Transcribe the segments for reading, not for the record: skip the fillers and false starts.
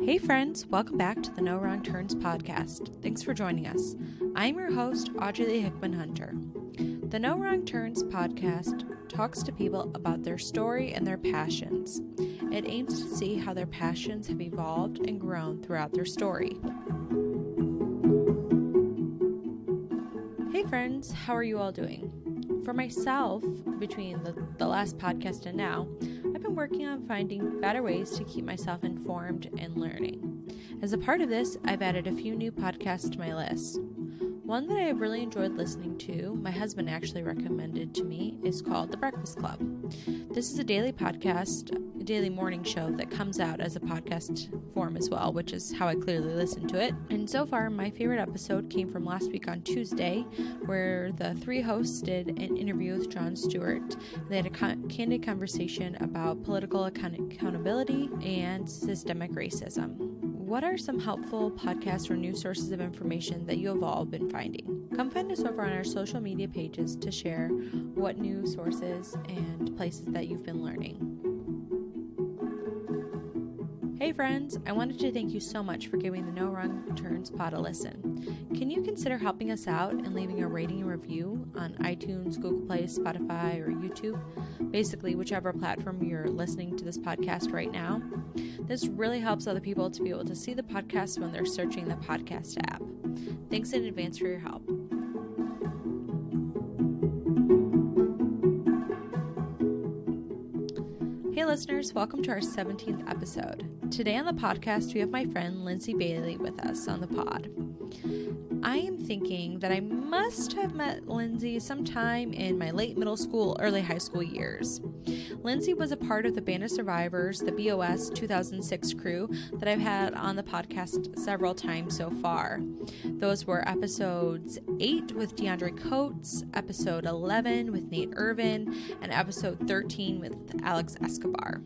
Hey friends, welcome back to the No Wrong Turns podcast. Thanks for joining us. I'm your host, Audrey Lee Hickman Hunter. The No Wrong Turns podcast talks to people about their story and their passions. It aims to see how their passions have evolved and grown throughout their story. Hey friends, how are you all doing? For myself, between the last podcast and now, I've been working on finding better ways to keep myself informed and learning. As a part of this, I've added a few new podcasts to my list. One that I have really enjoyed listening to, my husband actually recommended to me, is called The Breakfast Club. This is a daily podcast, a daily morning show that comes out as a podcast form as well, which is how I clearly listen to it. And so far, my favorite episode came from last week on Tuesday, where the three hosts did an interview with Jon Stewart. They had a candid conversation about political accountability and systemic racism. What are some helpful podcasts or news sources of information that you have all been finding? Come find us over on our social media pages to share what news sources and places that you've been learning. Hey friends, I wanted to thank you so much for giving the No Wrong Turns pod a listen. Can you consider helping us out and leaving a rating and review on iTunes, Google Play, Spotify, or YouTube? Basically, whichever platform you're listening to this podcast right now. This really helps other people to be able to see the podcast when they're searching the podcast app. Thanks in advance for your help. Hey listeners, welcome to our 17th episode. Today on the podcast, we have my friend Lindsey Bailey with us on the pod. I am thinking that I must have met Lindsey sometime in my late middle school, early high school years. Lindsey was a part of the Band of Survivors, the BOS 2006 crew that I've had on the podcast several times so far. Those were episodes 8 with DeAndre Coates, episode 11 with Nate Irvin, and episode 13 with Alex Escobar.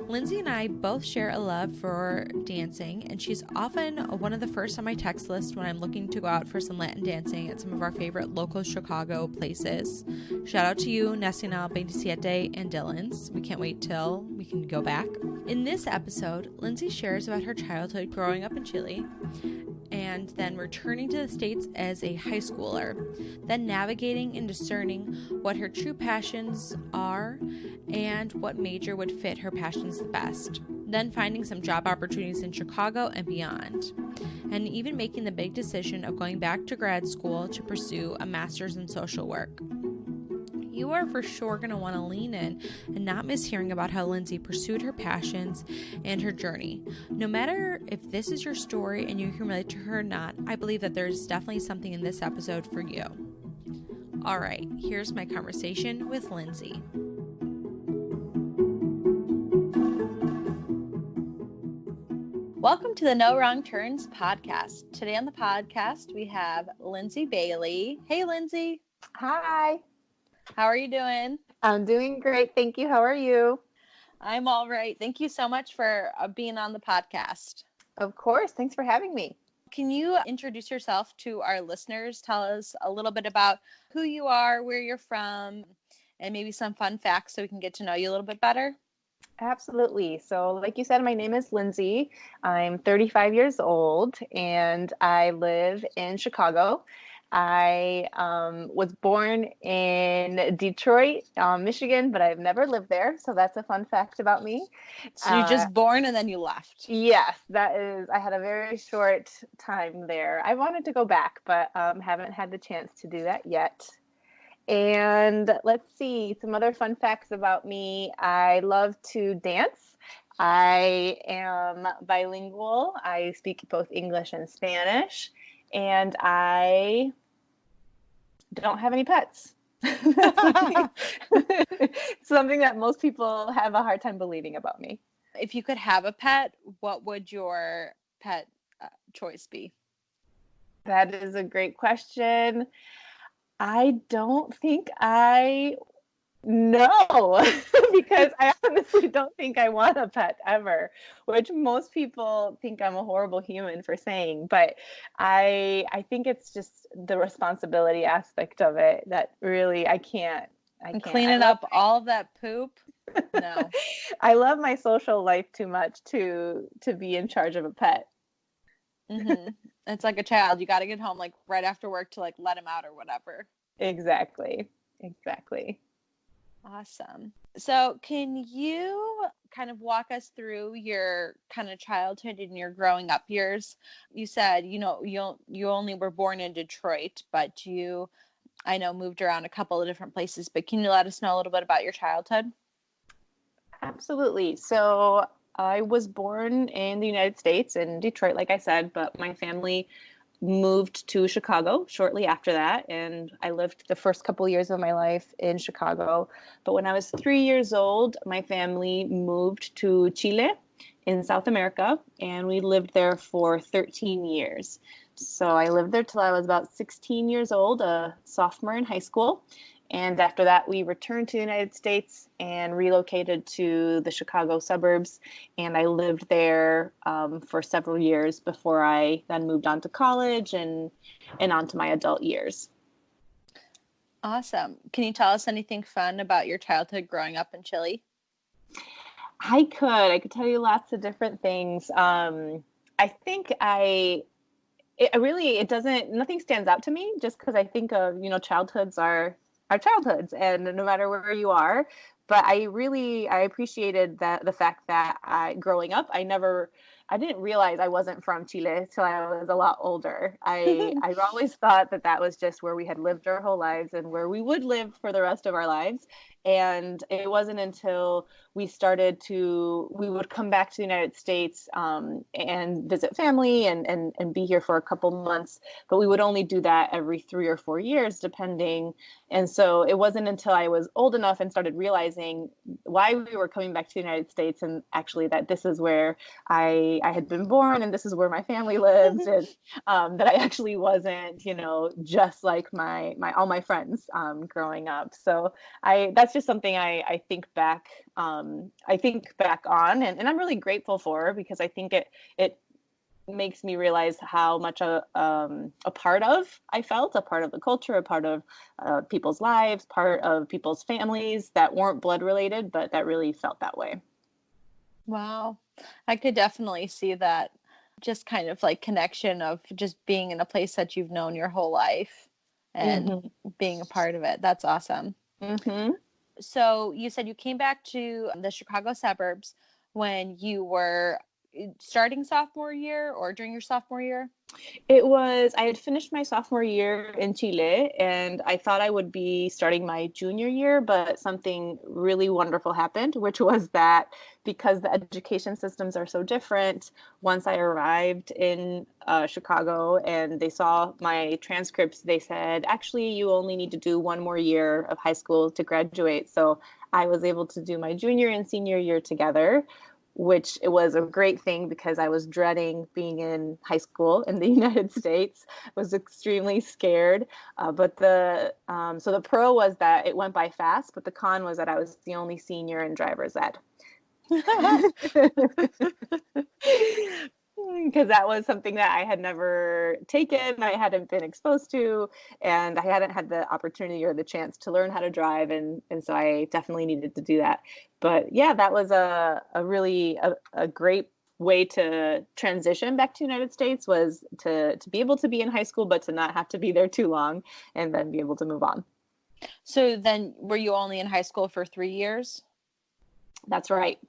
Lindsey and I both share a love for dancing, and she's often one of the first on my text list when I'm looking to go out for some Latin dancing at some of our favorite local Chicago places. Shout out to you, Nacional 27 and Dylan's. We can't wait till we can go back. In this episode, Lindsey shares about her childhood growing up in Chile, and then returning to the States as a high schooler, then navigating and discerning what her true passions are and what major would fit her passions the best, then finding some job opportunities in Chicago and beyond, and even making the big decision of going back to grad school to pursue a master's in social work. You are for sure going to want to lean in and not miss hearing about how Lindsey pursued her passions and her journey. No matter if this is your story and you can relate to her or not, I believe that there's definitely something in this episode for you. All right, here's my conversation with Lindsey. Welcome to the No Wrong Turns podcast. Today on the podcast, we have Lindsey Bailey. Hey, Lindsey. Hi. How are you doing? I'm doing great. Thank you. How are you? I'm all right. Thank you so much for being on the podcast. Of course. Thanks for having me. Can you introduce yourself to our listeners? Tell us a little bit about who you are, where you're from, and maybe some fun facts so we can get to know you a little bit better. Absolutely. So like you said, my name is Lindsey. I'm 35 years old and I live in Chicago. I was born in Detroit, Michigan, but I've never lived there. So that's a fun fact about me. So you just born and then you left? Yes, I had a very short time there. I wanted to go back, but haven't had the chance to do that yet. And let's see, some other fun facts about me. I love to dance. I am bilingual. I speak both English and Spanish. And I don't have any pets. Something that most people have a hard time believing about me. If you could have a pet, what would your pet choice be? That is a great question. I don't think I know because I honestly don't think I want a pet ever, which most people think I'm a horrible human for saying, but I think it's just the responsibility aspect of it that really I can't cleaning up all that poop. No. I love my social life too much to be in charge of a pet. Mm-hmm. It's like a child. You got to get home like right after work to like let him out or whatever. Exactly. Exactly. Awesome. So, can you kind of walk us through your kind of childhood and your growing up years? You said, you only were born in Detroit, but you, I know, moved around a couple of different places. But can you let us know a little bit about your childhood? Absolutely. So I was born in the United States in Detroit, like I said, but my family moved to Chicago shortly after that. And I lived the first couple of years of my life in Chicago. But when I was 3 years old, my family moved to Chile in South America, and we lived there for 13 years. So I lived there till I was about 16 years old, a sophomore in high school. And after that, we returned to the United States and relocated to the Chicago suburbs. And I lived there for several years before I then moved on to college and on to my adult years. Awesome. Can you tell us anything fun about your childhood growing up in Chile? I could tell you lots of different things. I think it doesn't, nothing stands out to me just because I think of, childhoods are childhoods and no matter where you are. But I appreciated that the fact that growing up, I didn't realize I wasn't from Chile till I was a lot older. I always thought that was just where we had lived our whole lives and where we would live for the rest of our lives. And it wasn't until we would come back to the United States and visit family and be here for a couple months, but we would only do that every 3 or 4 years, depending. And so it wasn't until I was old enough and started realizing why we were coming back to the United States and actually that this is where I had been born and this is where my family lived, and that I actually wasn't, just like all my friends growing up. So that's just something I think back on, and I'm really grateful for, because I think it makes me realize how much a part of the culture, a part of people's lives, part of people's families that weren't blood related, but that really felt that way. Wow. I could definitely see that, just kind of like connection of just being in a place that you've known your whole life and Mm-hmm. being a part of it. That's awesome. Mm-hmm. So you said you came back to the Chicago suburbs when you were starting sophomore year or during your sophomore year? I had finished my sophomore year in Chile and I thought I would be starting my junior year, but something really wonderful happened, which was that because the education systems are so different, once I arrived in Chicago and they saw my transcripts, they said, actually, you only need to do one more year of high school to graduate. So I was able to do my junior and senior year together, which it was a great thing because I was dreading being in high school in the United States. I was extremely scared. But so the pro was that it went by fast, but the con was that I was the only senior in driver's ed. Because that was something that I had never taken, I hadn't been exposed to, and I hadn't had the opportunity or the chance to learn how to drive, and so I definitely needed to do that. But yeah, that was a great way to transition back to the United States, was to be able to be in high school, but to not have to be there too long, and then be able to move on. So then were you only in high school for 3 years? That's right.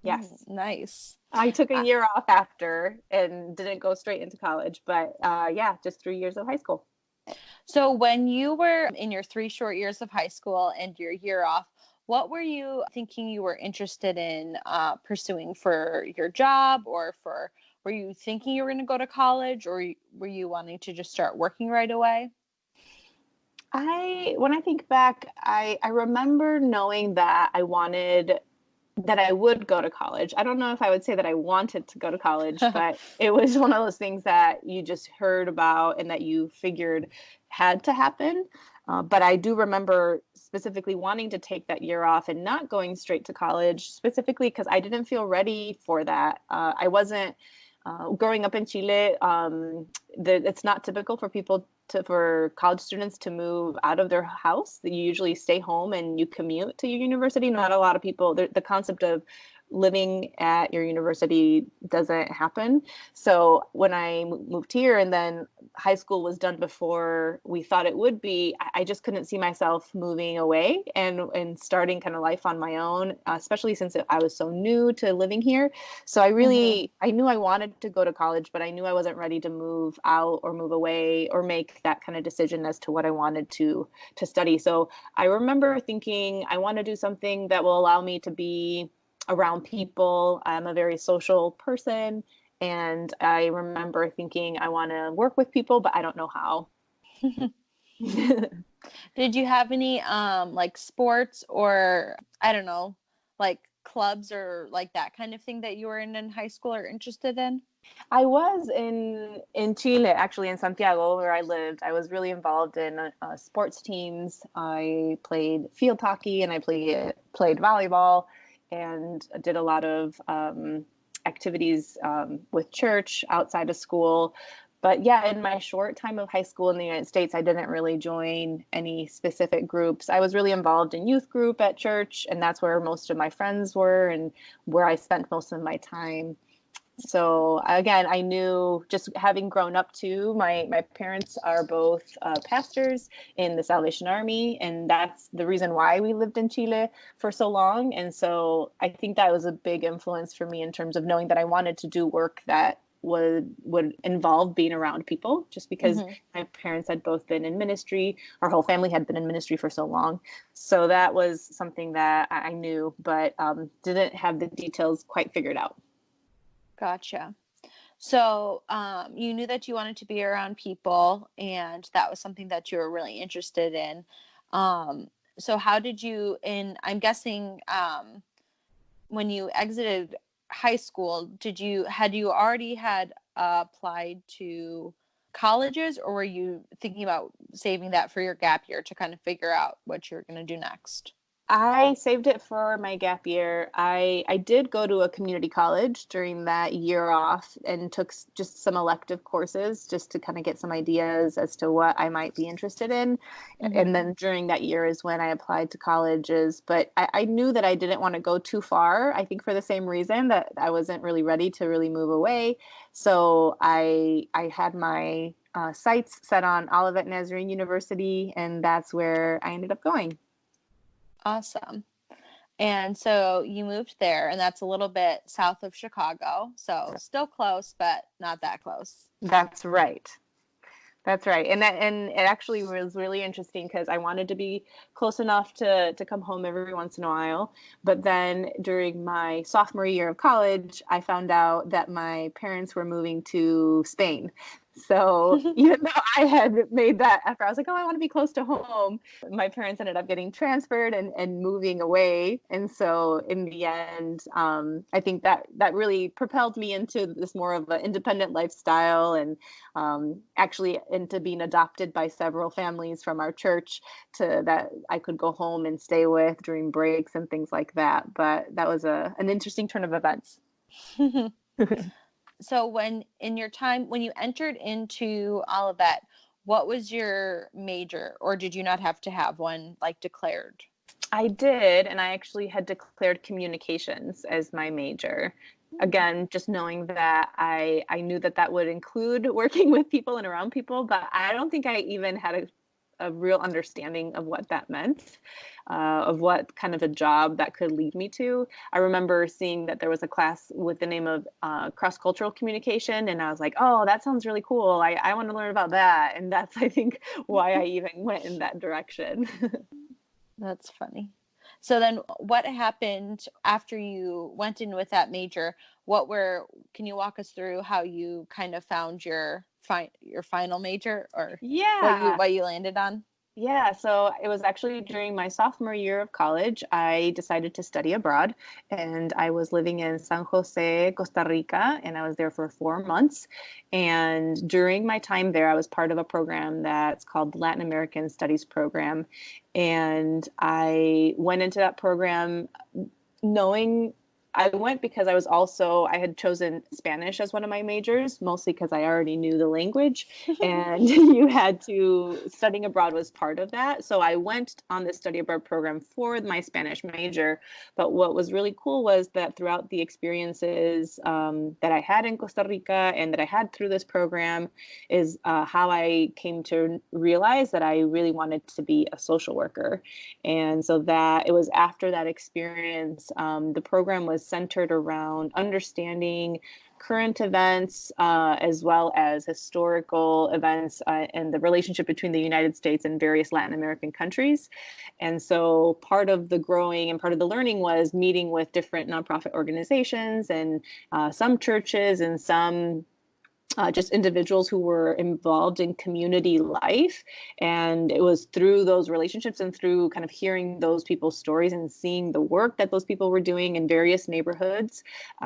Yes. Nice. I took a year off after and didn't go straight into college, but yeah, just 3 years of high school. So when you were in your 3 short years of high school and your year off, what were you thinking you were interested in pursuing for your job, or were you thinking you were going to go to college, or were you wanting to just start working right away? When I think back, I remember knowing that I would go to college. I don't know if I would say that I wanted to go to college, but it was one of those things that you just heard about and that you figured had to happen. But I do remember specifically wanting to take that year off and not going straight to college, specifically because I didn't feel ready for that. I wasn't growing up in Chile. It's not typical for people for college students to move out of their house. You usually stay home and you commute to your university. Not a lot of people, the concept of living at your university doesn't happen. So when I moved here, and then high school was done before we thought it would be, I just couldn't see myself moving away and starting kind of life on my own, especially since I was so new to living here. So I knew I wanted to go to college, but I knew I wasn't ready to move out or move away or make that kind of decision as to what I wanted to study. So I remember thinking I want to do something that will allow me to be around people. I'm a very social person. And I remember thinking I want to work with people, but I don't know how. Did you have any like sports or I don't know, like clubs or like that kind of thing that you were in high school or interested in? I was in Chile, actually in Santiago, where I lived. I was really involved in sports teams. I played field hockey and I played volleyball, and did a lot of activities with church outside of school. But yeah, in my short time of high school in the United States, I didn't really join any specific groups. I was really involved in youth group at church, and that's where most of my friends were and where I spent most of my time. So again, I knew, just having grown up too, my parents are both pastors in the Salvation Army, and that's the reason why we lived in Chile for so long. And so I think that was a big influence for me in terms of knowing that I wanted to do work that would involve being around people, just because my parents had both been in ministry. Our whole family had been in ministry for so long. So that was something that I knew, but didn't have the details quite figured out. Gotcha. So you knew that you wanted to be around people, and that was something that you were really interested in. So how did you, I'm guessing when you exited high school, had you already had applied to colleges, or were you thinking about saving that for your gap year to kind of figure out what you're going to do next? I saved it for my gap year. I did go to a community college during that year off and took just some elective courses just to kind of get some ideas as to what I might be interested in. And then during that year is when I applied to colleges. But I knew that I didn't want to go too far, I think for the same reason that I wasn't really ready to really move away. So I had my sights set on Olivet Nazarene University, and that's where I ended up going. Awesome. And so you moved there, and that's a little bit south of Chicago. So still close, but not that close. That's right. That's right. And it actually was really interesting because I wanted to be close enough to come home every once in a while. But then during my sophomore year of college, I found out that my parents were moving to Spain. So even though I had made that effort, I was like, oh, I want to be close to home. My parents ended up getting transferred and moving away. And so in the end, I think that really propelled me into this more of an independent lifestyle, and actually into being adopted by several families from our church that I could go home and stay with during breaks and things like that. But that was an interesting turn of events. So when you entered into Olivet, what was your major, or did you not have to have one like declared? I did, and I actually had declared communications as my major. Again, just knowing that I knew that would include working with people and around people, but I don't think I even had a real understanding of what that meant, of what kind of a job that could lead me to. I remember seeing that there was a class with the name of cross-cultural communication, and I was like, oh, that sounds really cool. I want to learn about that. And that's, I think, why I even went in that direction. That's funny. So then what happened after you went in with that major? Can you walk us through how you kind of found your final major, or what you landed on? Yeah, so it was actually during my sophomore year of college, I decided to study abroad, and I was living in San Jose, Costa Rica, and I was there for 4 months. And during my time there, I was part of a program that's called the Latin American Studies Program. And I went into that program knowing I went because I had chosen Spanish as one of my majors, mostly because I already knew the language, and studying abroad was part of that. So I went on this study abroad program for my Spanish major. But what was really cool was that throughout the experiences that I had in Costa Rica and that I had through this program is how I came to realize that I really wanted to be a social worker. And so that it was after that experience, the program was centered around understanding current events as well as historical events and the relationship between the United States and various Latin American countries. And so part of the growing and part of the learning was meeting with different nonprofit organizations and some churches and some just individuals who were involved in community life. And it was through those relationships and through kind of hearing those people's stories and seeing the work that those people were doing in various neighborhoods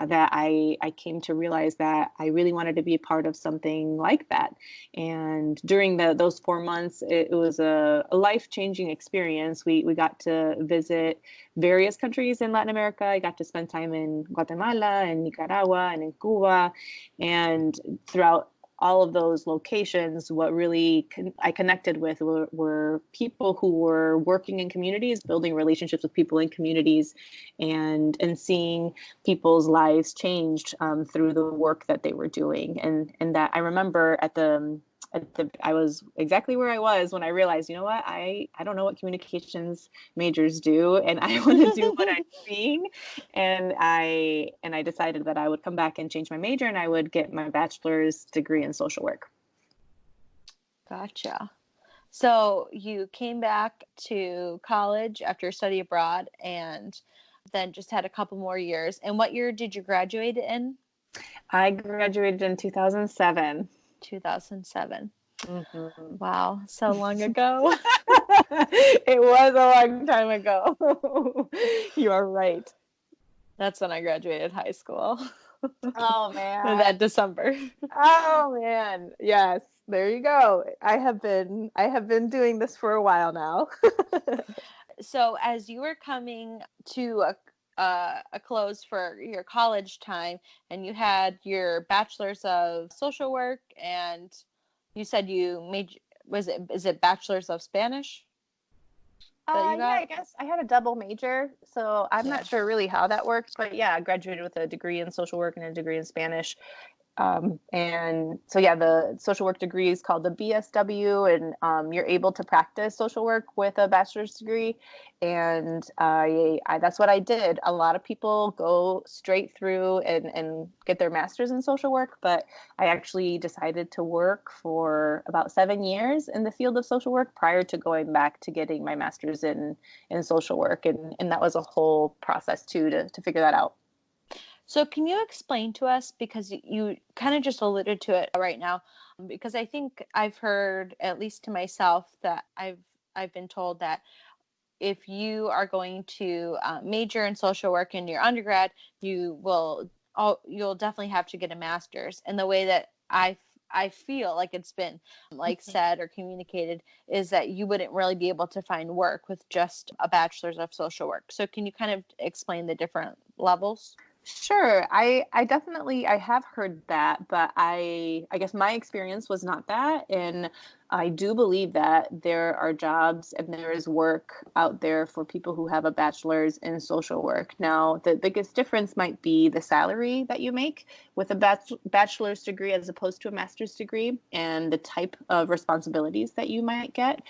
that I came to realize that I really wanted to be a part of something like that. And during those 4 months, it was a life-changing experience. We got to visit various countries in Latin America. I got to spend time in Guatemala and Nicaragua and in Cuba. And throughout all of those locations, what really I connected with were people who were working in communities, building relationships with people in communities, and seeing people's lives changed through the work that they were doing. And that I remember I was exactly where I was when I realized, you know what, I don't know what communications majors do, and I want to do what I'm seeing. And I decided that I would come back and change my major, and I would get my bachelor's degree in social work. Gotcha. So you came back to college after study abroad and then just had a couple more years. And what year did you graduate in? I graduated in 2007. 2007. Mm-hmm. Wow, so long ago. It was a long time ago. You are right. That's when I graduated high school. Oh man. That December. Oh man. Yes. There you go. I have been doing this for a while now. So as you were coming to a close for your college time, and you had your bachelor's of social work, and you said you made, is it bachelor's of Spanish that you got? Yeah, I guess I had a double major, so I'm not sure really how that worked, but yeah, I graduated with a degree in social work and a degree in Spanish. And so, yeah, the social work degree is called the BSW, and you're able to practice social work with a bachelor's degree. And that's what I did. A lot of people go straight through and get their master's in social work, but I actually decided to work for about 7 years in the field of social work prior to going back to getting my master's in social work. And that was a whole process too to figure that out. So can you explain to us, because you kind of just alluded to it right now, because I think I've heard, at least to myself, that I've been told that if you are going to major in social work in your undergrad, you'll definitely have to get a master's. And the way that I feel like it's been like said or communicated is that you wouldn't really be able to find work with just a bachelor's of social work. So can you kind of explain the different levels? Sure. I definitely I have heard that, but I guess my experience was not that. And I do believe that there are jobs and there is work out there for people who have a bachelor's in social work. Now, the biggest difference might be the salary that you make with a bachelor's degree as opposed to a master's degree, and the type of responsibilities that you might get.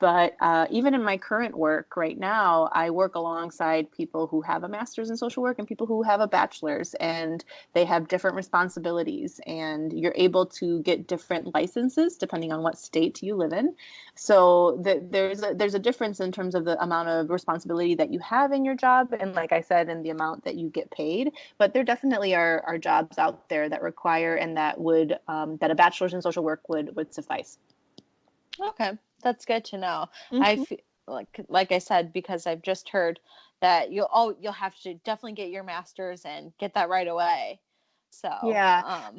But even in my current work right now, I work alongside people who have a master's in social work and people who have a bachelor's, and they have different responsibilities, and you're able to get different licenses depending on what state you live in. So there's a difference in terms of the amount of responsibility that you have in your job, and like I said, in the amount that you get paid. But there definitely are jobs out there that require and that would that a bachelor's in social work would suffice. Okay, that's good to know. I Mm-hmm. feel like I said, because I've just heard that you'll have to definitely get your master's and get that right away. So, Yeah.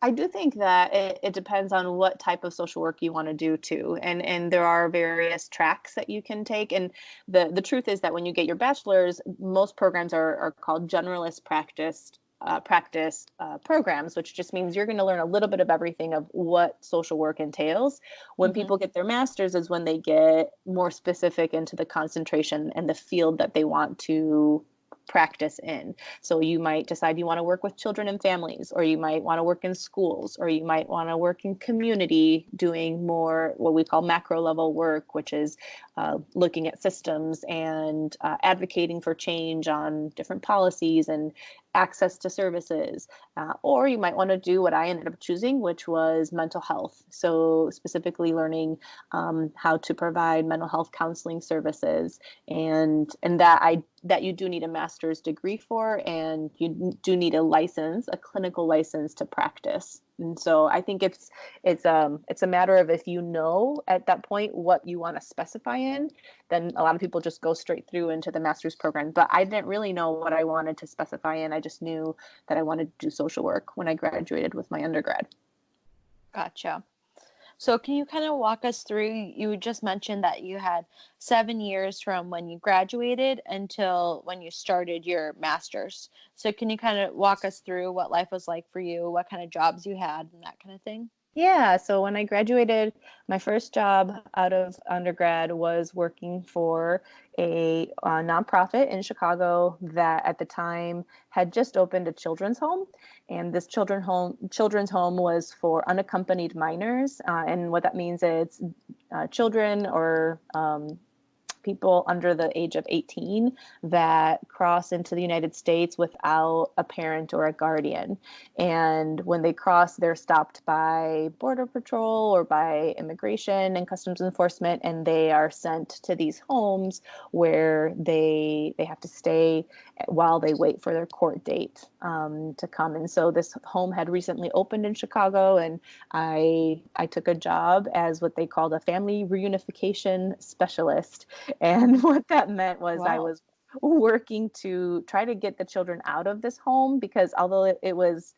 I do think that it depends on what type of social work you want to do too. And there are various tracks that you can take. And the truth is that when you get your bachelor's, most programs are called generalist practice programs, which just means you're going to learn a little bit of everything of what social work entails. When Mm-hmm. people get their master's is when they get more specific into the concentration and the field that they want to practice in. So you might decide you want to work with children and families, or you might want to work in schools, or you might want to work in community doing more what we call macro level work, which is looking at systems and advocating for change on different policies and access to services. Or you might want to do what I ended up choosing, which was mental health. So specifically learning how to provide mental health counseling services, and that you do need a master's degree for, and you do need a license, a clinical license to practice. And so I think it's a matter of, if you know at that point what you want to specify in, then a lot of people just go straight through into the master's program. But I didn't really know what I wanted to specify in. I just knew that I wanted to do social work when I graduated with my undergrad. Gotcha. So can you kind of walk us through, you just mentioned that you had 7 years from when you graduated until when you started your master's. So can you kind of walk us through what life was like for you, what kind of jobs you had and that kind of thing? Yeah, so when I graduated, my first job out of undergrad was working for a nonprofit in Chicago that at the time had just opened a children's home, and this children's home was for unaccompanied minors, and what that means is children or people under the age of 18 that cross into the United States without a parent or a guardian. And when they cross, they're stopped by Border Patrol or by Immigration and Customs Enforcement, and they are sent to these homes where they have to stay while they wait for their court date to come. And so this home had recently opened in Chicago, and I took a job as what they called a family reunification specialist. And what that meant was I Wow. was working to try to get the children out of this home, because although it was,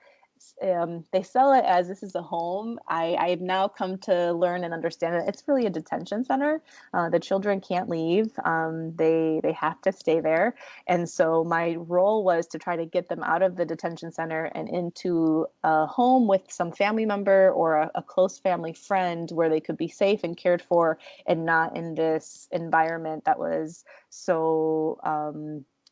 they sell it as this is a home, I have now come to learn and understand that it's really a detention center. The children can't leave. They have to stay there. And so my role was to try to get them out of the detention center and into a home with some family member or a close family friend where they could be safe and cared for, and not in this environment that was so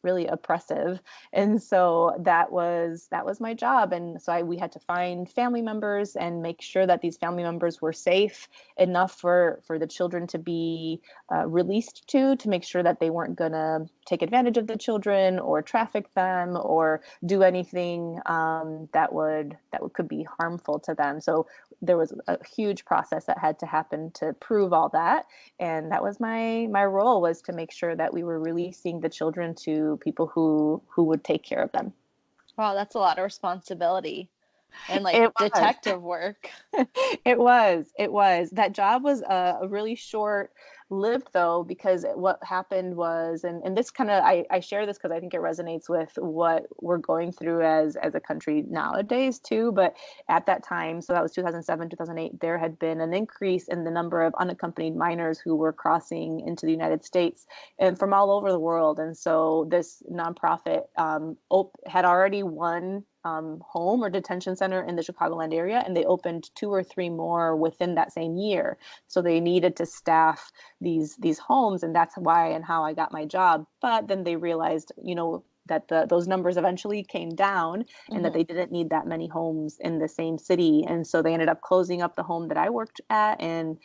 really oppressive. And so that was my job. And so we had to find family members and make sure that these family members were safe enough for the children to be released to make sure that they weren't going to take advantage of the children or traffic them or do anything that could be harmful to them. So there was a huge process that had to happen to prove all that. And that was my role, was to make sure that we were releasing the children to people who would take care of them. Wow, that's a lot of responsibility and like It was. detective work. It was. That job was a really short lived, though, because what happened was, and this kind of, I share this because I think it resonates with what we're going through as a country nowadays too. But at that time, so that was 2007, 2008, there had been an increase in the number of unaccompanied minors who were crossing into the United States and from all over the world. And so this nonprofit had already won home or detention center in the Chicagoland area, and they opened 2 or 3 more within that same year. So they needed to staff these homes, and that's why and how I got my job. But then they realized, that those numbers eventually came down, and that Mm-hmm. they didn't need that many homes in the same city. And so they ended up closing up the home that I worked at, and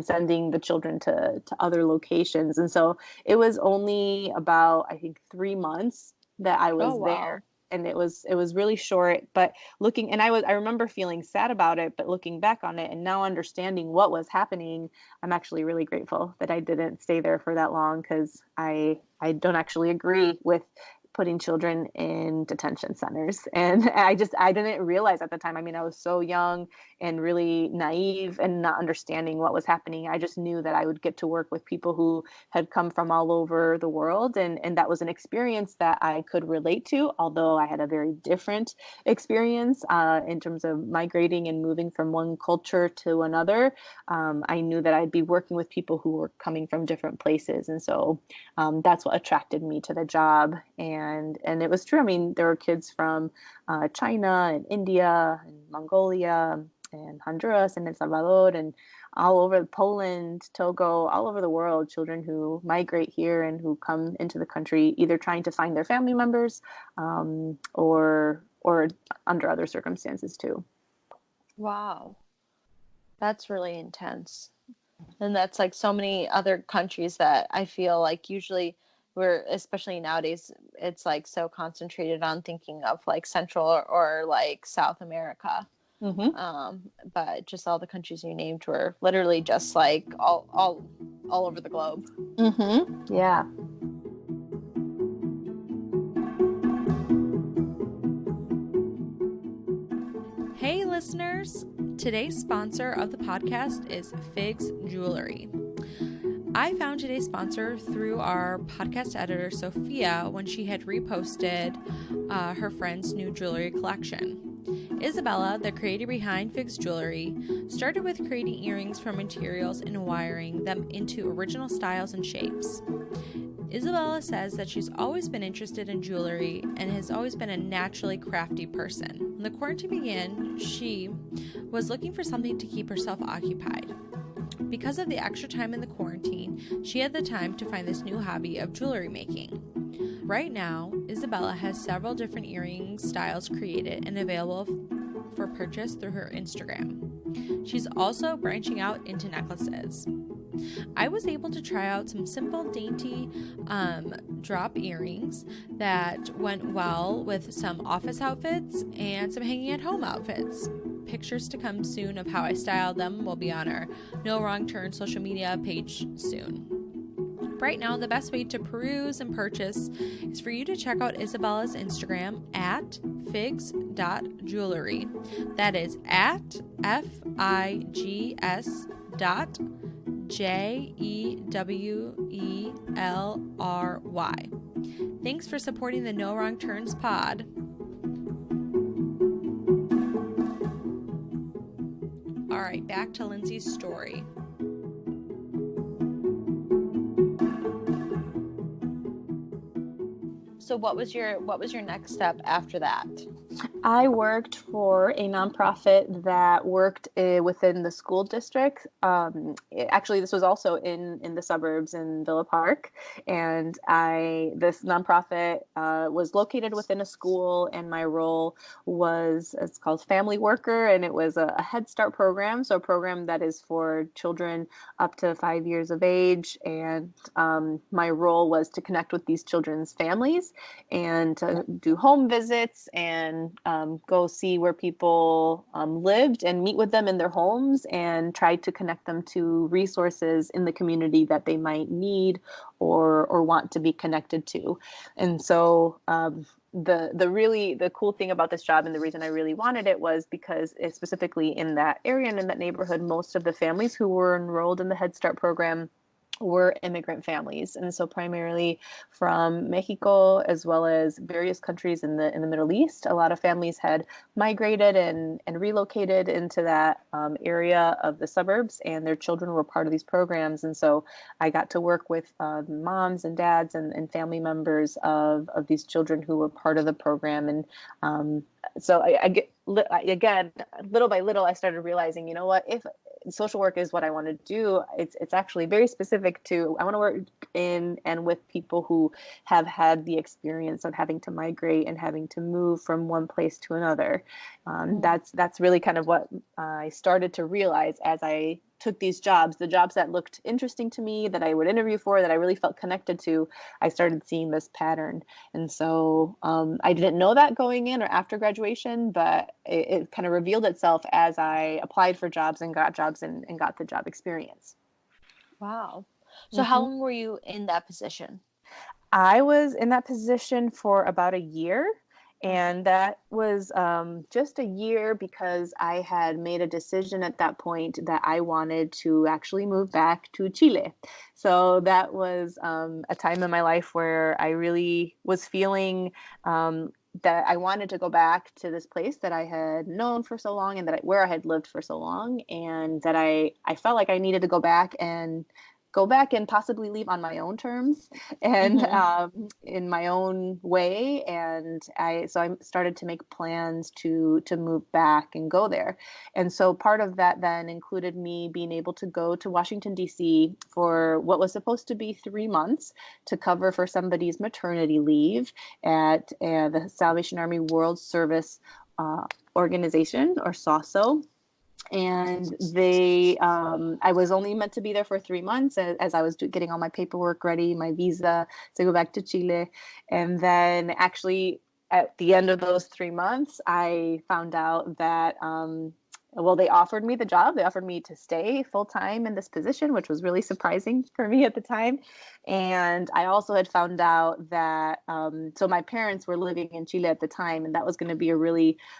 sending the children to other locations. And so it was only about, I think, 3 months that I Oh, was wow. there, and it was really short. But I remember feeling sad about it, but looking back on it and now understanding what was happening, I'm actually really grateful that I didn't stay there for that long, because I don't actually agree with putting children in detention centers. And I didn't realize at the time. I mean, I was so young and really naive and not understanding what was happening. I just knew that I would get to work with people who had come from all over the world. And that was an experience that I could relate to, although I had a very different experience in terms of migrating and moving from one culture to another. I knew that I'd be working with people who were coming from different places. And so that's what attracted me to the job. And it was true. I mean, there were kids from China and India and Mongolia and Honduras and El Salvador and all over Poland, Togo, all over the world, children who migrate here and who come into the country either trying to find their family members or under other circumstances too. Wow. That's really intense. And that's like so many other countries that I feel like usually especially nowadays, it's like so concentrated on thinking of like Central or like South America. Mm-hmm. But just all the countries you named were literally just like all over the globe. Mm-hmm. Yeah. Hey listeners, today's sponsor of the podcast is Figs Jewelry. I found today's sponsor through our podcast editor, Sophia, when she had reposted her friend's new jewelry collection. Isabella, the creator behind Figs Jewelry, started with creating earrings from materials and wiring them into original styles and shapes. Isabella says that she's always been interested in jewelry and has always been a naturally crafty person. When the quarantine began, she was looking for something to keep herself occupied. Because of the extra time in the quarantine, she had the time to find this new hobby of jewelry making. Right now, Isabella has several different earring styles created and available for purchase through her Instagram. She's also branching out into necklaces. I was able to try out some simple, dainty drop earrings that went well with some office outfits and some hanging at home outfits. Pictures to come soon of how I styled them will be on our No Wrong Turn social media page soon. Right now, the best way to peruse and purchase is for you to check out Isabella's Instagram at figs.jewelry. That is at FIGS.JEWELRY. Thanks for supporting the No Wrong Turns pod. All right, back to Lindsey's story. So what was your next step after that? I worked for a nonprofit that worked within the school district. Actually, this was also in the suburbs in Villa Park, and this nonprofit was located within a school, and my role it's called family worker, and it was a Head Start program, so a program that is for children up to 5 years of age, and my role was to connect with these children's families and to do home visits and go see where people lived and meet with them in their homes and try to connect them to resources in the community that they might need or want to be connected to. And so the cool thing about this job and the reason I really wanted it was because it's specifically in that area and in that neighborhood, most of the families who were enrolled in the Head Start program were immigrant families, and so primarily from Mexico as well as various countries in the Middle East. A lot of families had migrated and relocated into that area of the suburbs, and their children were part of these programs. And so I got to work with moms and dads and family members of these children who were part of the program. And so again, little by little, I started realizing, you know what, if social work is what I want to do, it's actually very specific to, I want to work in and with people who have had the experience of having to migrate and having to move from one place to another. That's really kind of what I started to realize as I took these jobs, the jobs that looked interesting to me, that I would interview for, that I really felt connected to. I started seeing this pattern. And so I didn't know that going in or after graduation, but it kind of revealed itself as I applied for jobs and got jobs and got the job experience. Wow. So how long were you in that position? I was in that position for about a year. Okay. And that was just a year because I had made a decision at that point that I wanted to actually move back to Chile. So that was a time in my life where I really was feeling um, that I wanted to go back to this place that I had known for so long and where I had lived for so long, and that I felt like I needed to go back and possibly leave on my own terms and Mm-hmm. in my own way. And I started to make plans to move back and go there. And so part of that then included me being able to go to Washington, D.C. for what was supposed to be 3 months to cover for somebody's maternity leave at the Salvation Army World Service Organization, or SAWSO. And I was only meant to be there for 3 months as I was getting all my paperwork ready, my visa to go back to Chile. And then actually at the end of those 3 months, I found out that well, they offered me the job. They offered me to stay full time in this position, which was really surprising for me at the time. And I also had found out that so my parents were living in Chile at the time, and that was going to be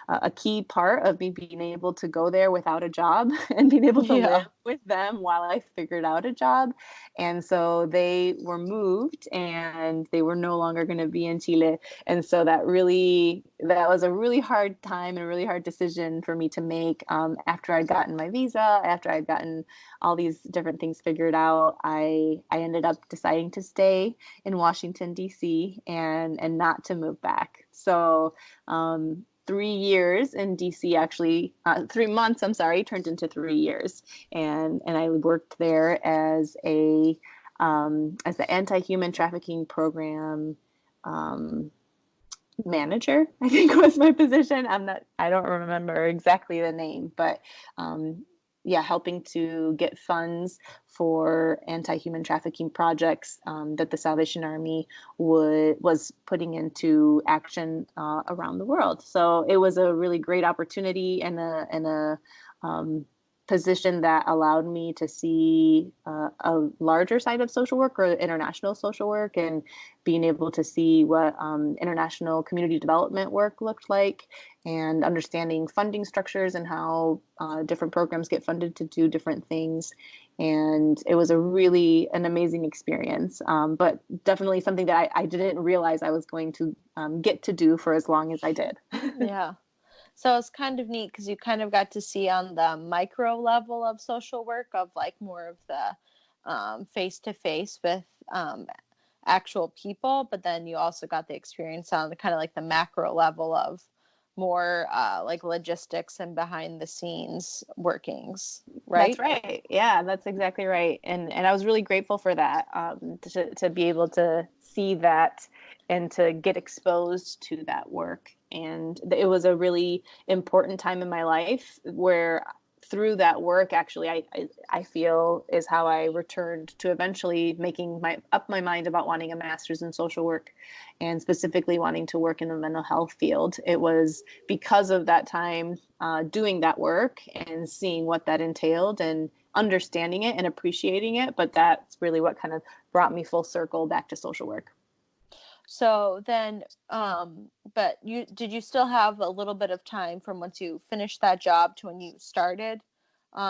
a key part of me being able to go there without a job and being able to Yeah. live with them while I figured out a job. And so they were moved, and they were no longer going to be in Chile. And so that was a really hard time and a really hard decision for me to make. After I'd gotten my visa, after I'd gotten all these different things figured out, I ended up deciding to stay in Washington, D.C. and not to move back. So 3 years in DC, actually 3 months, I'm sorry, turned into 3 years. And I worked there as the anti-human trafficking program manager, I think was my position. I don't remember exactly the name, but yeah, helping to get funds for anti-human trafficking projects that the Salvation Army was putting into action around the world. So it was a really great opportunity and a position that allowed me to see a larger side of social work, or international social work, and being able to see what international community development work looked like, and understanding funding structures and how different programs get funded to do different things. And it was an amazing experience, but definitely something that I didn't realize I was going to get to do for as long as I did. Yeah. So it's kind of neat because you kind of got to see on the micro level of social work of like more of the face to face with actual people, but then you also got the experience on the kind of like the macro level of more like logistics and behind the scenes workings, That's right? right. Yeah, that's exactly right. And I was really grateful for that, to be able to see that and to get exposed to that work. And it was a really important time in my life where through that work, actually, I feel is how I returned to eventually making my mind about wanting a master's in social work, and specifically wanting to work in the mental health field. It was because of that time doing that work and seeing what that entailed and understanding it and appreciating it. But that's really what kind of brought me full circle back to social work. So then, but you still have a little bit of time from once you finished that job to when you started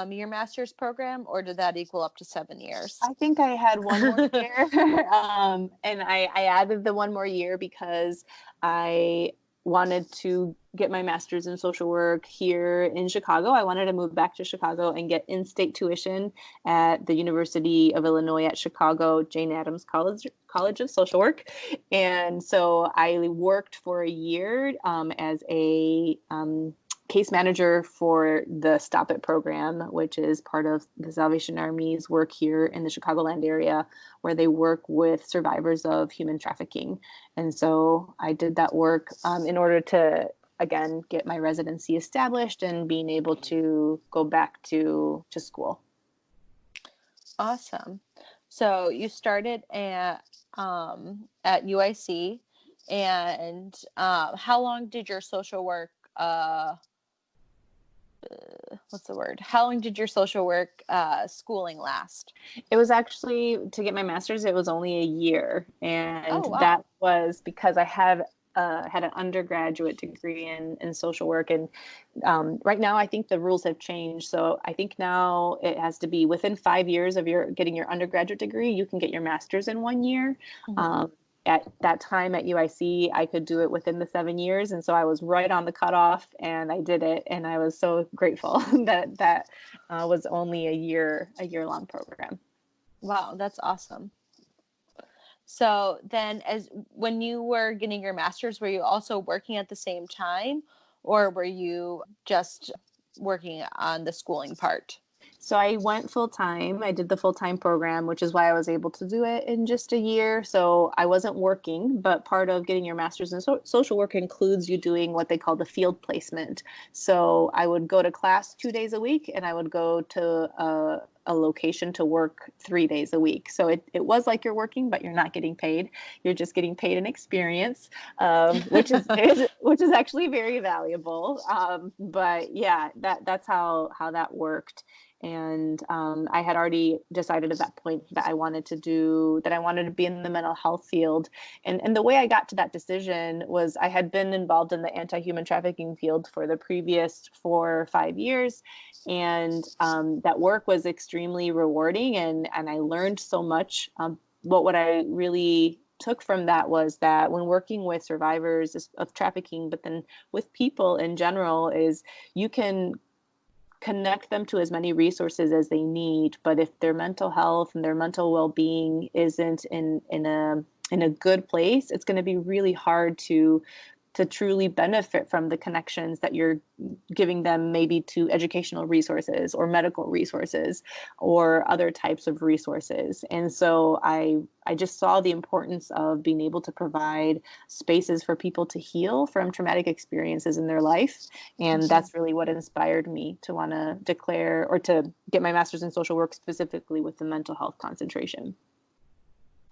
your master's program, or did that equal up to 7 years? I think I had one more year, and I added the one more year because I wanted to get my master's in social work here in Chicago. I wanted to move back to Chicago and get in-state tuition at the University of Illinois at Chicago, Jane Addams College of Social Work. And so I worked for a year as a case manager for the Stop It program, which is part of the Salvation Army's work here in the Chicagoland area, where they work with survivors of human trafficking. And so I did that work in order to, again, get my residency established and being able to go back to school. Awesome. So you started at UIC, and how long did your social work what's the word? How long did your social work schooling last? It was actually, to get my master's, it was only a year. And Oh, wow. that was because I have had an undergraduate degree in social work. And right now, I think the rules have changed. So I think now it has to be within 5 years of your getting your undergraduate degree, you can get your master's in 1 year. Mhm. At that time at UIC, I could do it within the 7 years. And so I was right on the cutoff and I did it. And I was so grateful that was only a year long program. Wow, that's awesome. So then as when you were getting your master's, were you also working at the same time, or were you just working on the schooling part? So I went full time. I did the full time program, which is why I was able to do it in just a year. So I wasn't working, but part of getting your master's in social work includes you doing what they call the field placement. So I would go to class 2 days a week and I would go to a location to work 3 days a week. So it was like you're working, but you're not getting paid. You're just getting paid in experience, which is actually very valuable. But yeah, that's how that worked. And I had already decided at that point that I wanted to be in the mental health field. And the way I got to that decision was I had been involved in the anti-human trafficking field for the previous 4 or 5 years. And that work was extremely rewarding. And I learned so much. But what I really took from that was that when working with survivors of trafficking, but then with people in general, is you can connect them to as many resources as they need, but if their mental health and their mental well-being isn't in a good place, it's going to be really hard to truly benefit from the connections that you're giving them, maybe to educational resources or medical resources or other types of resources. And so I just saw the importance of being able to provide spaces for people to heal from traumatic experiences in their life. And Mhm. that's really what inspired me to want to declare or to get my master's in social work, specifically with the mental health concentration.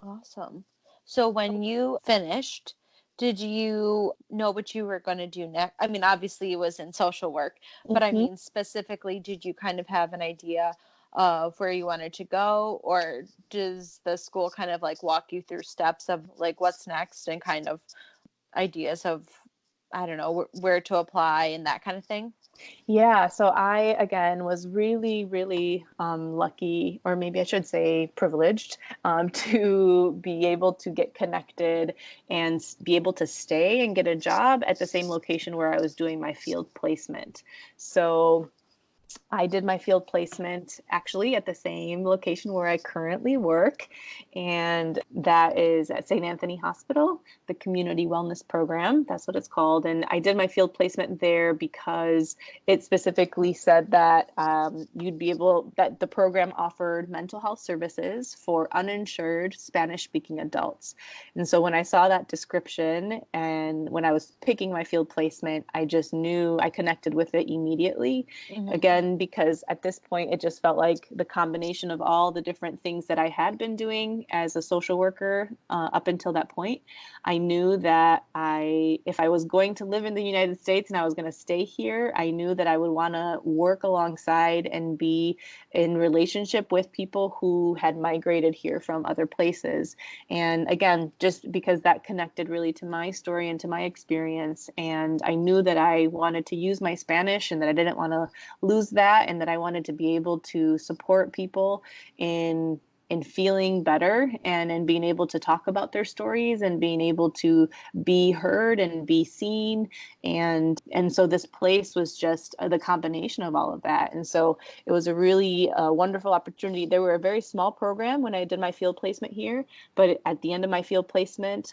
Awesome. So when you finished, did you know what you were going to do next? I mean, obviously it was in social work, but I Mhm. mean, specifically, did you kind of have an idea of where you wanted to go, or does the school kind of like walk you through steps of like what's next and kind of ideas of, I don't know, where to apply and that kind of thing? Yeah, so I again was really, really lucky, or maybe I should say privileged, to be able to get connected and be able to stay and get a job at the same location where I was doing my field placement. So I did my field placement actually at the same location where I currently work, and that is at St. Anthony Hospital, the Community Wellness Program. That's what it's called. And I did my field placement there because it specifically said that that the program offered mental health services for uninsured Spanish-speaking adults. And so when I saw that description and when I was picking my field placement, I just knew I connected with it immediately. Hmm. Again, because at this point it just felt like the combination of all the different things that I had been doing as a social worker up until that point. I knew that if I was going to live in the United States and I was going to stay here, I knew that I would want to work alongside and be in relationship with people who had migrated here from other places. And again, just because that connected really to my story and to my experience. And I knew that I wanted to use my Spanish and that I didn't want to lose that, and that I wanted to be able to support people in feeling better and in being able to talk about their stories and being able to be heard and be seen. And so this place was just the combination of all of that. And so it was a really wonderful opportunity. They were a very small program when I did my field placement here, but at the end of my field placement,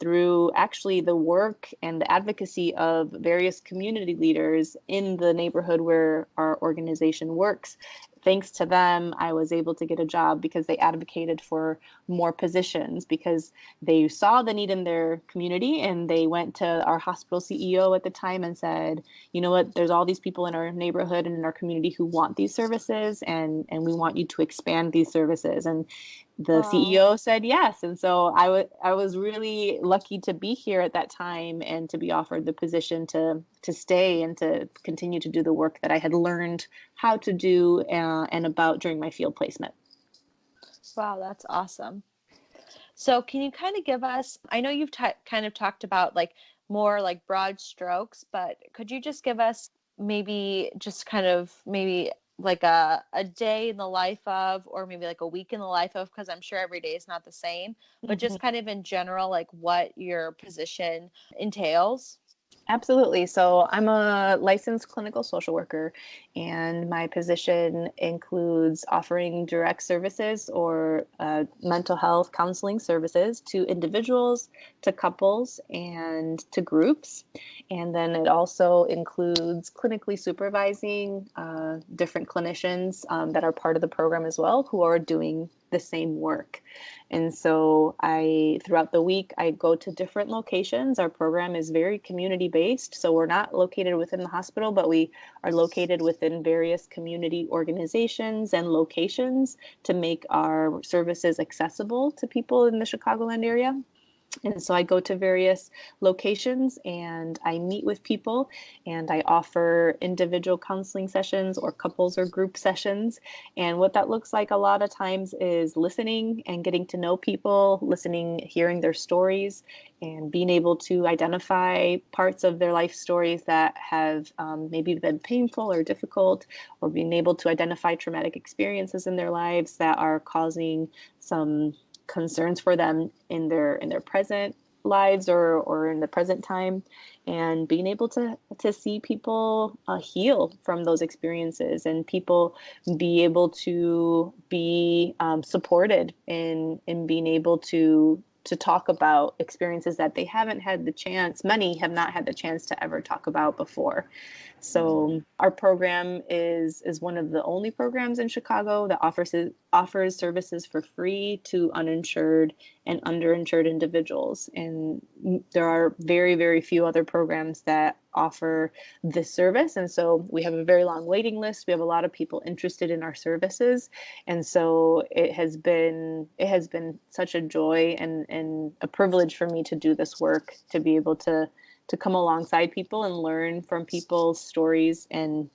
through actually the work and the advocacy of various community leaders in the neighborhood where our organization works, thanks to them, I was able to get a job because they advocated for more positions, because they saw the need in their community and they went to our hospital CEO at the time and said, you know what, there's all these people in our neighborhood and in our community who want these services, and we want you to expand these services. the Oh, CEO said yes. And so I was really lucky to be here at that time and to be offered the position to stay and to continue to do the work that I had learned how to do and about during my field placement. wow, that's awesome. So, can you kind of give us, I know you've kind of talked about like more like broad strokes, but could you just give us maybe just kind of maybe like a day in the life of, or maybe like a week in the life of, because I'm sure every day is not the same, but just kind of in general, like what your position entails? Absolutely. So I'm a licensed clinical social worker, and my position includes offering direct services or mental health counseling services to individuals, to couples, and to groups. And then it also includes clinically supervising different clinicians that are part of the program as well, who are doing the same work. And so throughout the week, I go to different locations. Our program is very community based. So we're not located within the hospital, but we are located within various community organizations and locations to make our services accessible to people in the Chicagoland area. And so I go to various locations and I meet with people and I offer individual counseling sessions or couples or group sessions. And what that looks like a lot of times is listening and getting to know people, listening, hearing their stories, and being able to identify parts of their life stories that have maybe been painful or difficult, or being able to identify traumatic experiences in their lives that are causing some concerns for them in their present lives or in the present time, and being able to see people heal from those experiences, and people be able to be supported in being able to talk about experiences that they haven't had the chance, many have not had the chance to ever talk about before. So our program is one of the only programs in Chicago that offers services for free to uninsured and underinsured individuals. And there are very, very few other programs that offer this service. And so we have a very long waiting list. We have a lot of people interested in our services. And so it has been such a joy and a privilege for me to do this work, to be able to come alongside people and learn from people's stories and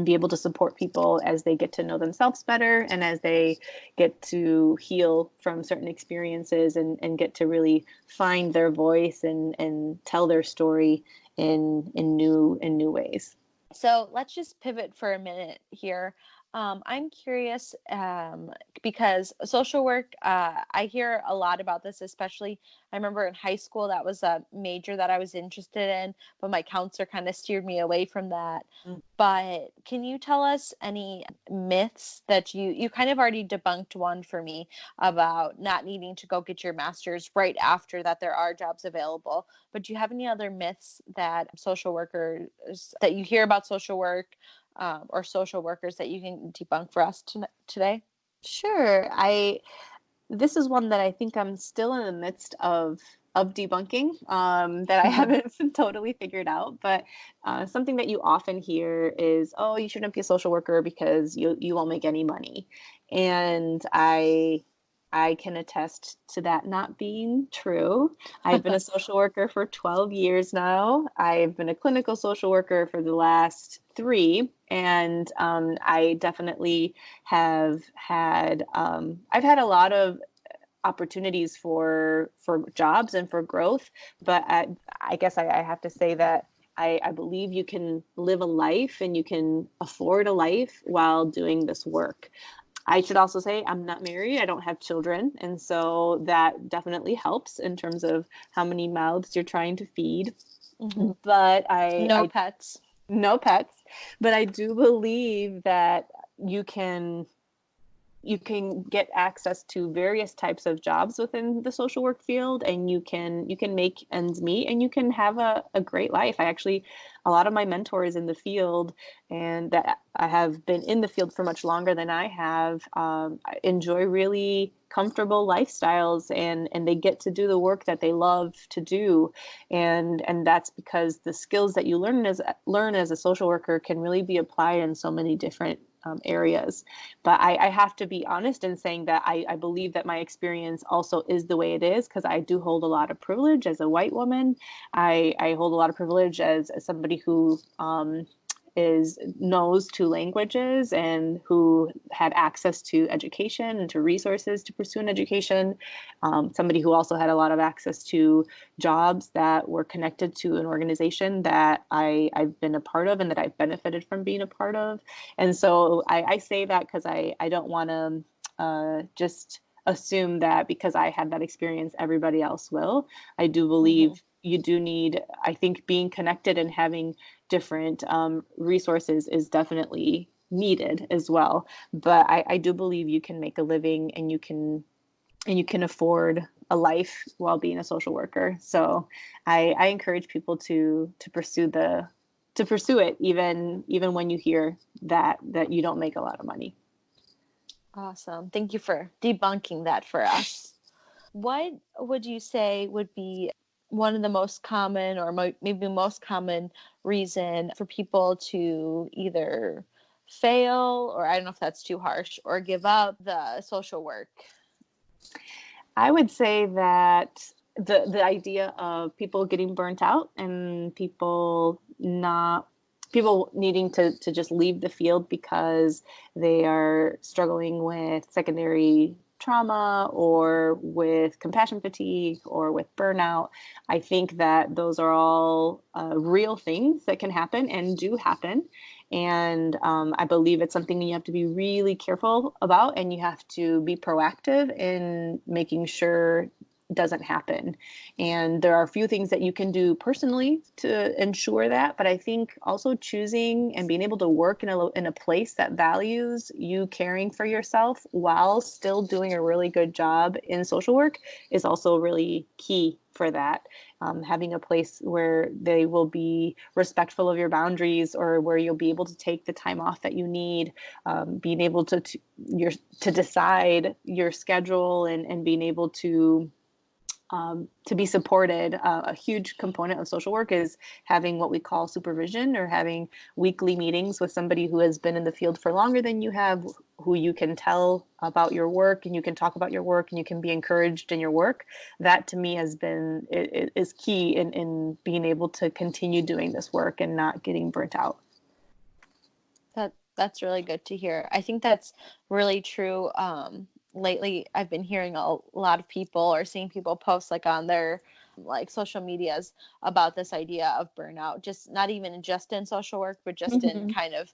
be able to support people as they get to know themselves better and as they get to heal from certain experiences and get to really find their voice and tell their story in new ways. So let's just pivot for a minute here. I'm curious because social work, I hear a lot about this, especially I remember in high school, that was a major that I was interested in, but my counselor kind of steered me away from that. But can you tell us any myths that you kind of already debunked one for me about not needing to go get your master's right after that there are jobs available, but do you have any other myths that social workers that you hear about social work or social workers that you can debunk for us today? Sure. I This is one that I think I'm still in the midst of debunking, that I haven't totally figured out. But something that you often hear is, "Oh, you shouldn't be a social worker because you won't make any money," and I can attest to that not being true. I've been a social worker for 12 years now. I've been a clinical social worker for the last 3, and I definitely have had I've had a lot of opportunities for jobs and for growth, but I guess I have to say that I believe you can live a life and you can afford a life while doing this work. I should also say I'm not married. I don't have children. And so that definitely helps in terms of how many mouths you're trying to feed. Mm-hmm. But No pets. no pets. But I do believe that you can you can get access to various types of jobs within the social work field, and you can make ends meet and you can have a great life. I actually, a lot of my mentors in the field and that I have been in the field for much longer than I have, enjoy really comfortable lifestyles, and they get to do the work that they love to do, and that's because the skills that you learn as a social worker can really be applied in so many different areas. But I have to be honest in saying that I believe that my experience also is the way it is, because I do hold a lot of privilege as a white woman. I hold a lot of privilege as somebody who knows two languages and who had access to education and to resources to pursue an education. Somebody who also had a lot of access to jobs that were connected to an organization that I've been a part of and that I've benefited from being a part of. And so I say that because I don't want to just assume that because I had that experience, everybody else will. I do believe you do need, I think being connected and having different resources is definitely needed as well. But I do believe you can make a living and you can afford a life while being a social worker. So I encourage people to pursue it even when you hear that you don't make a lot of money. Awesome. Thank you for debunking that for us. What would you say would be one of the most common, or maybe most common reason for people to either fail, or I don't know if that's too harsh, or give up the social work? I would say that the idea of people getting burnt out and people needing to just leave the field because they are struggling with secondary trauma or with compassion fatigue or with burnout. I think that those are all real things that can happen and do happen. And I believe it's something you have to be really careful about, and you have to be proactive in making sure it doesn't happen. And there are a few things that you can do personally to ensure that, but I think also choosing and being able to work in a place that values you caring for yourself while still doing a really good job in social work is also really key for that. Having a place where they will be respectful of your boundaries, or where you'll be able to take the time off that you need, being able to decide your schedule, and being able to be supported. A huge component of social work is having what we call supervision, or having weekly meetings with somebody who has been in the field for longer than you have, who you can tell about your work and you can talk about your work and you can be encouraged in your work. That to me is key in being able to continue doing this work and not getting burnt out. That's really good to hear. I think that's really true. Lately I've been hearing a lot of people, or seeing people post like on their like social medias about this idea of burnout, just not even just in social work, but just in kind of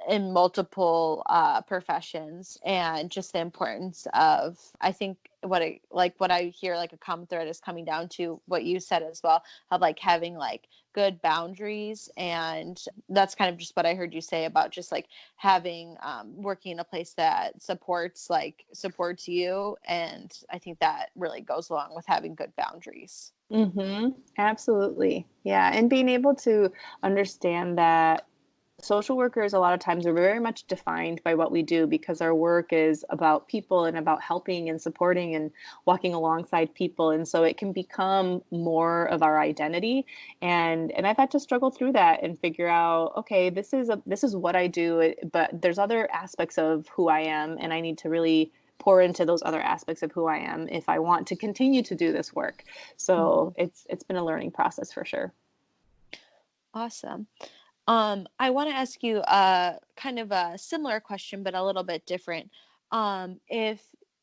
in multiple professions, and just the importance of, I think what I hear like a common thread is coming down to what you said as well, of like having like good boundaries. And that's kind of just what I heard you say about just like having working in a place that supports you. And I think that really goes along with having good boundaries. Absolutely. Yeah. And being able to understand that social workers a lot of times are very much defined by what we do, because our work is about people and about helping and supporting and walking alongside people. And so it can become more of our identity. And I've had to struggle through that and figure out, okay, this is what I do, but there's other aspects of who I am, and I need to really pour into those other aspects of who I am if I want to continue to do this work. So it's been a learning process for sure. Awesome. I want to ask you kind of a similar question, but a little bit different. If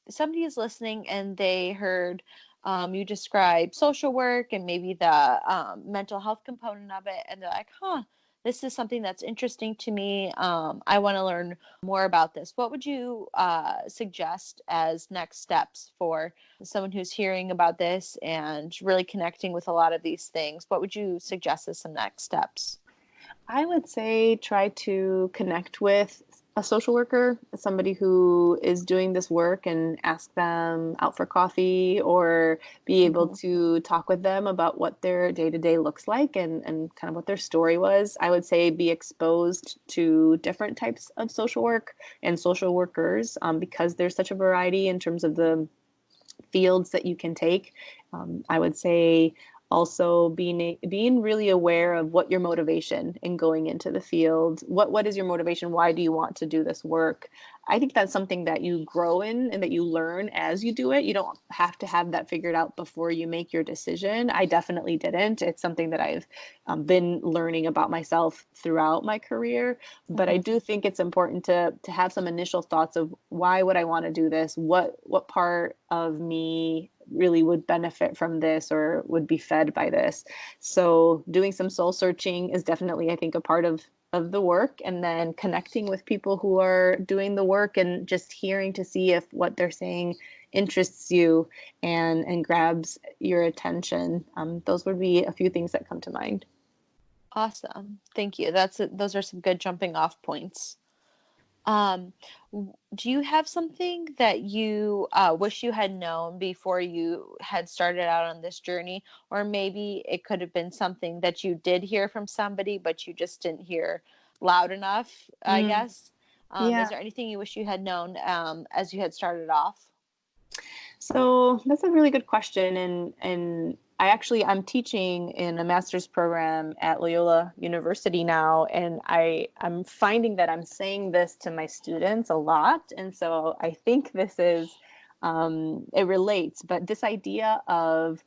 somebody is listening and they heard you describe social work and maybe the mental health component of it, and they're like, this is something that's interesting to me. I want to learn more about this. What would you suggest as next steps for someone who's hearing about this and really connecting with a lot of these things? What would you suggest as some next steps? I would say try to connect with a social worker, somebody who is doing this work, and ask them out for coffee, or be able to talk with them about what their day-to-day looks like, and kind of what their story was. I would say be exposed to different types of social work and social workers, because there's such a variety in terms of the fields that you can take. I would say Also being really aware of what your motivation in going into the field. What is your motivation? Why do you want to do this work? I think that's something that you grow in and that you learn as you do it. You don't have to have that figured out before you make your decision. I definitely didn't. It's something that I've been learning about myself throughout my career. But I Mm-hmm. do think it's important to have some initial thoughts of why would I want to do this? What part of me really would benefit from this or would be fed by this? So doing some soul searching is definitely, I think, a part of the work, and then connecting with people who are doing the work and just hearing to see if what they're saying interests you and grabs your attention. Those would be a few things that come to mind. Awesome. Thank you. Those are some good jumping off points. Do you have something that you wish you had known before you had started out on this journey? Or maybe it could have been something that you did hear from somebody, but you just didn't hear loud enough, I Mm, guess. Is yeah. there anything you wish you had known as you had started off? So that's a really good question. And I'm teaching in a master's program at Loyola University now, and I'm finding that I'm saying this to my students a lot. And so I think this is it relates, but this idea of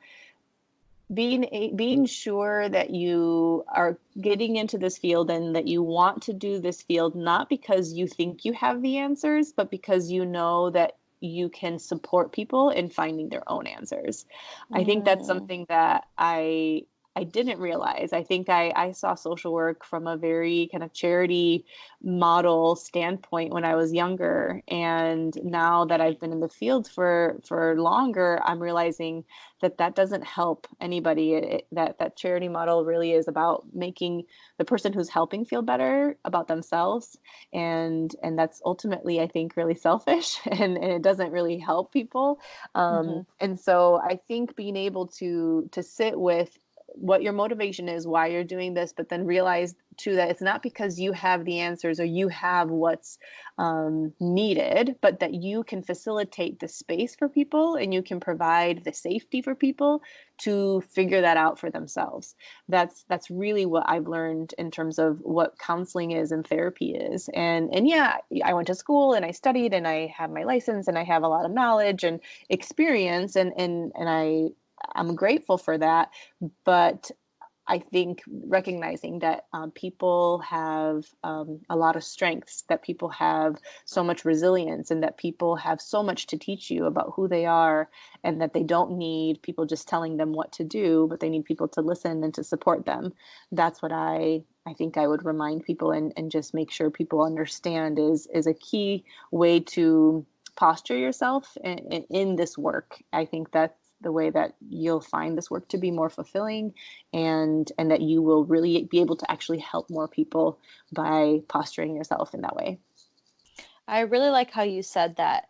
being sure that you are getting into this field and that you want to do this field not because you think you have the answers, but because you know that you can support people in finding their own answers. I think that's Mm, something that I didn't realize. I think I saw social work from a very kind of charity model standpoint when I was younger. And now that I've been in the field for longer, I'm realizing that that doesn't help anybody. That charity model really is about making the person who's helping feel better about themselves, and that's ultimately, I think, really selfish, and it doesn't really help people. mm-hmm. And so I think being able to sit with what your motivation is, why you're doing this, but then realize too that it's not because you have the answers or you have what's needed, but that you can facilitate the space for people and you can provide the safety for people to figure that out for themselves. That's really what I've learned in terms of what counseling is and therapy is. And yeah, I went to school and I studied and I have my license and I have a lot of knowledge and experience, and I'm grateful for that. But I think recognizing that people have a lot of strengths, that people have so much resilience, and that people have so much to teach you about who they are, and that they don't need people just telling them what to do, but they need people to listen and to support them. That's what I think I would remind people, and just make sure people understand is a key way to posture yourself in this work. I think that's the way that you'll find this work to be more fulfilling, and that you will really be able to actually help more people by posturing yourself in that way. I really like how you said that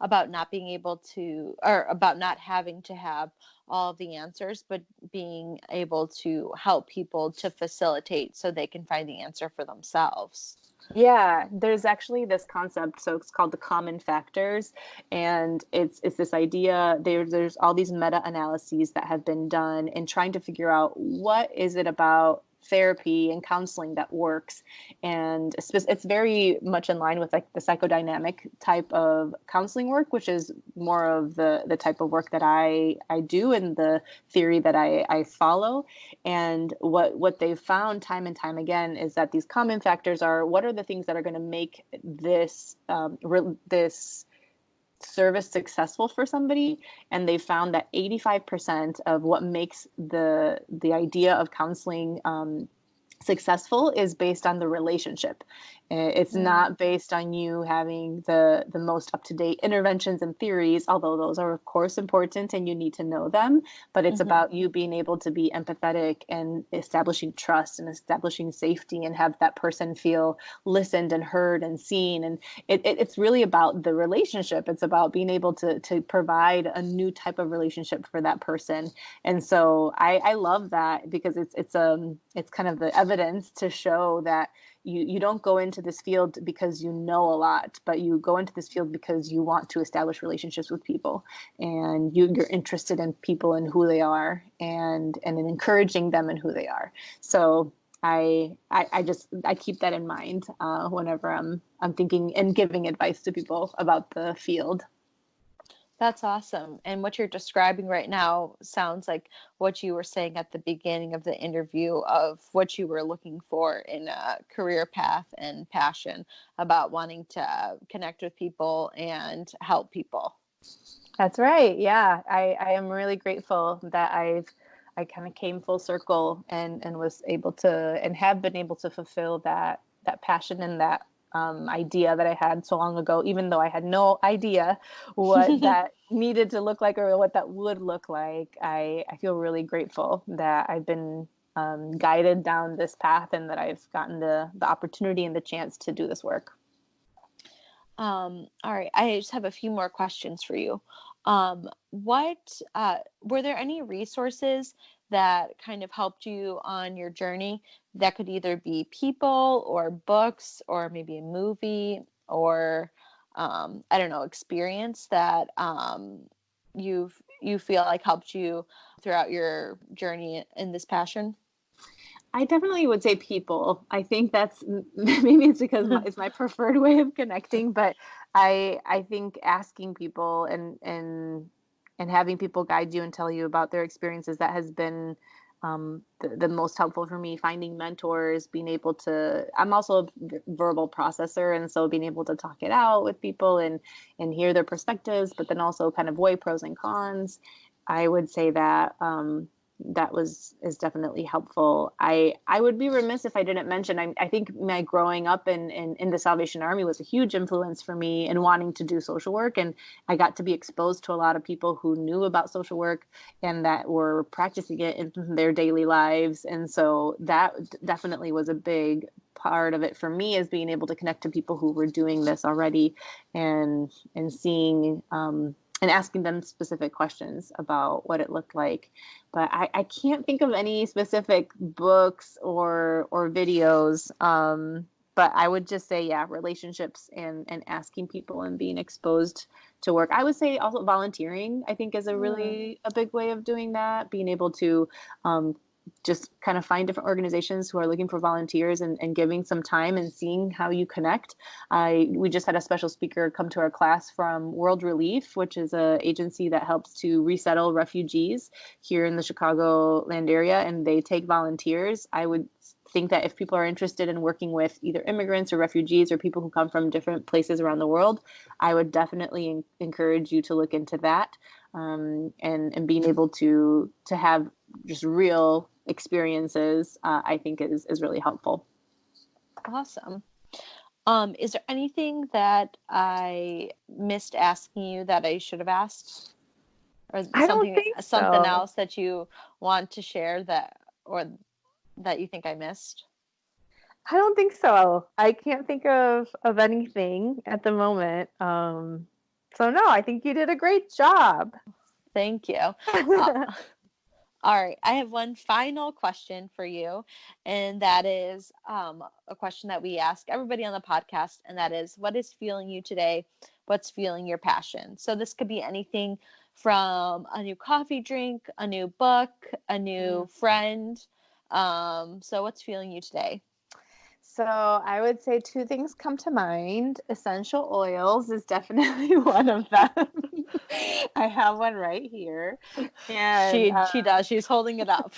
about not being able to, or about not having to have all of the answers, but being able to help people to facilitate so they can find the answer for themselves. Yeah, there's actually this concept, so it's called the common factors, and it's this idea. There's all these meta analyses that have been done in trying to figure out what is it about therapy and counseling that works, and it's very much in line with like the psychodynamic type of counseling work, which is more of the type of work that I do and the theory that I follow. And what they've found time and time again is that these common factors are, what are the things that are going to make this service successful for somebody. And they found that 85% of what makes the idea of counseling successful is based on the relationship. It's Mm, not based on you having the most up-to-date interventions and theories, although those are of course important and you need to know them, but it's mm-hmm. about you being able to be empathetic and establishing trust and establishing safety and have that person feel listened and heard and seen. And it's really about the relationship. It's about being able to provide a new type of relationship for that person. And so I love that, because it's kind of the evidence to show that you don't go into this field because you know a lot, but you go into this field because you want to establish relationships with people, and you're interested in people and who they are, and in encouraging them and who they are. So I keep that in mind whenever I'm thinking and giving advice to people about the field. That's awesome. And what you're describing right now sounds like what you were saying at the beginning of the interview of what you were looking for in a career path and passion about wanting to connect with people and help people. That's right. Yeah. I am really grateful that I kind of came full circle and was able to, and have been able to fulfill that passion and that idea that I had so long ago, even though I had no idea what that needed to look like or what that would look like. I feel really grateful that I've been guided down this path, and that I've gotten the opportunity and the chance to do this work. All right. I just have a few more questions for you. What were there any resources that kind of helped you on your journey? That could either be people or books or maybe a movie or I don't know, experience that you feel like helped you throughout your journey in this passion? I definitely would say people. I think that's maybe it's because it's my preferred way of connecting, but I think asking people and having people guide you and tell you about their experiences, that has been the most helpful for me. Finding mentors, being able to, I'm also a verbal processor, and so being able to talk it out with people and hear their perspectives, but then also kind of weigh pros and cons. I would say that that is definitely helpful. I would be remiss if I didn't mention, I think my growing up in the Salvation Army was a huge influence for me in wanting to do social work. And I got to be exposed to a lot of people who knew about social work and that were practicing it in their daily lives. And so that definitely was a big part of it for me, is being able to connect to people who were doing this already and seeing and asking them specific questions about what it looked like. But I can't think of any specific books or videos. But I would just say, yeah, relationships and asking people and being exposed to work. I would say also volunteering, I think, is a big way of doing that. Being able to just kind of find different organizations who are looking for volunteers and giving some time and seeing how you connect. We just had a special speaker come to our class from World Relief, which is an agency that helps to resettle refugees here in the Chicagoland area, and they take volunteers. I would think that if people are interested in working with either immigrants or refugees or people who come from different places around the world, I would definitely encourage you to look into that, and being able to have just real experiences, I think is really helpful. Awesome. Is there anything that I missed asking you that I should have asked? Or I don't think something so. else that you want to share that you think I missed? I don't think so. I can't think of anything at the moment. So no, I think you did a great job. Thank you. All right, I have one final question for you, and that is a question that we ask everybody on the podcast, and that is, what is fueling you today? What's fueling your passion? So this could be anything from a new coffee drink, a new book, a new friend. So what's fueling you today? So I would say two things come to mind. Essential oils is definitely one of them. I have one right here. And she does. She's holding it up.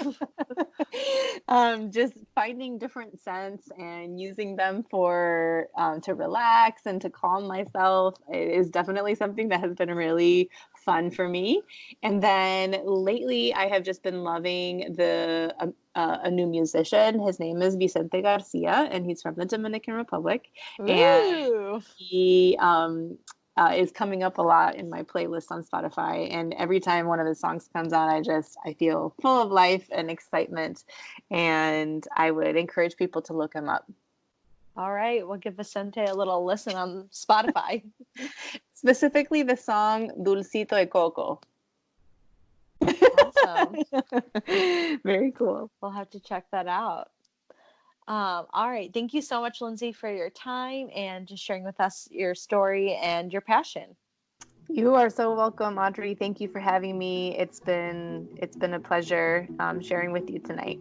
Just finding different scents and using them for to relax and to calm myself is definitely something that has been really fun for me. And then lately, I have just been loving a new musician. His name is Vicente Garcia, and he's from the Dominican Republic. Ooh. And he is coming up a lot in my playlist on Spotify. And every time one of his songs comes on, I feel full of life and excitement. And I would encourage people to look him up. All right, we'll give Vicente a little listen on Spotify. Specifically the song Dulcito de Coco. Awesome. Very cool. We'll have to check that out. All right. Thank you so much, Lindsey, for your time and just sharing with us your story and your passion. You are so welcome, Audrey. Thank you for having me. It's been a pleasure sharing with you tonight.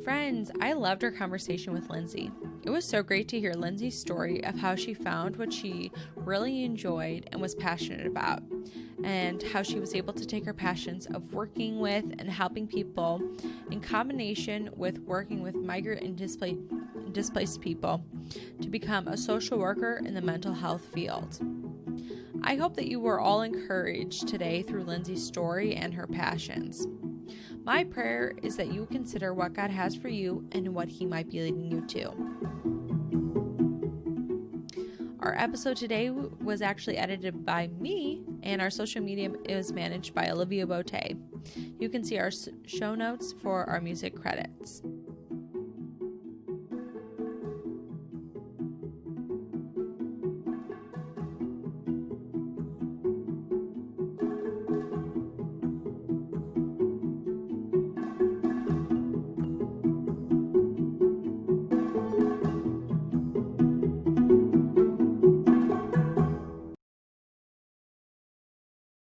Friends, I loved our conversation with Lindsey. It was so great to hear Lindsey's story of how she found what she really enjoyed and was passionate about, and how she was able to take her passions of working with and helping people in combination with working with migrant and displaced people to become a social worker in the mental health field. I hope that you were all encouraged today through Lindsey's story and her passions. My prayer is that you consider what God has for you and what He might be leading you to. Our episode today was actually edited by me, and our social media is managed by Olivia Bote. You can see our show notes for our music credits.